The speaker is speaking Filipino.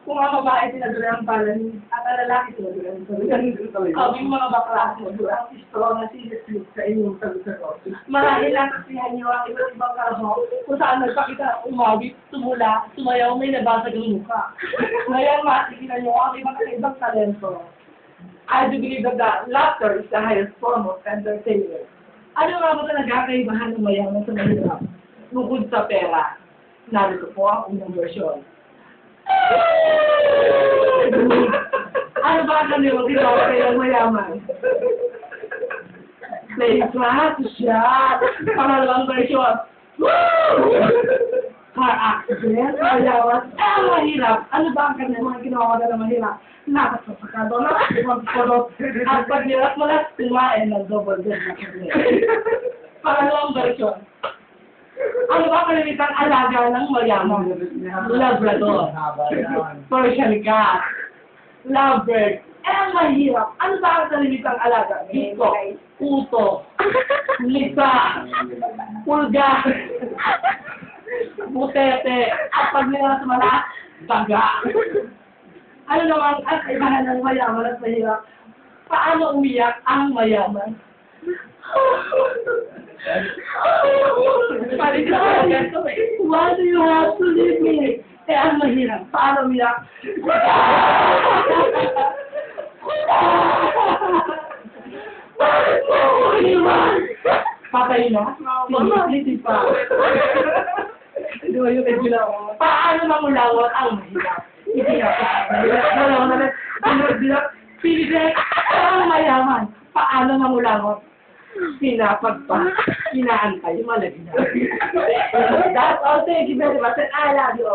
Kung ang babae tinagura ang palani, at ang lalaki tinagura ang palani. Kaming mga bakla tinagura ang strong na sinisip sa inyong sagot. Marahil lang kasihan niyo ang iba't ibang karahok kung saan nagpakita ng umawit, tumula, sumayaw, may nabasag ang mukha. Ngayon, matigilan niyo ang ibang talento. I do believe that laughter is the highest form of entertainment. Ano nga ba talaga kaibahan ng mayaman sa mahirap? Bukod sa pera, narito po ang unang version. Ano ba ang kanilong ginawa kayang mayaman? Play flat, shot. Pangalawang version. Car accident, mayaman. Mahirap. Ano ba ang kanilang ginawa na mahirap? Nakasasakado na magpulot. At pag nirap mo lang, kumain ng double dead na kanya. Pangalawang version. Ano ba kalimitan alaga ng mayaman? Labrador, Persian cat, lovebird, ang mahirap. Ano ba ang kalimitang alaga? Hiko, uto, lisa, pulga, butete, at pag nila sa mala, baga. Ano naman ang kaibahan ng mayaman at mahirap? Paano umiyak ang mayaman? Why do you have to leave me? Eh, ang mahirap. Paano umiyak? Bakit mo ako iniwan? Patay na? Hindi pa. Paano mamulawat ang mahirap? Hindi na pa. Pilipek ang mayaman. Paano mamulawat? Pinapagpa, inaantay, malagina. That's all. Thank you very much. And I love you.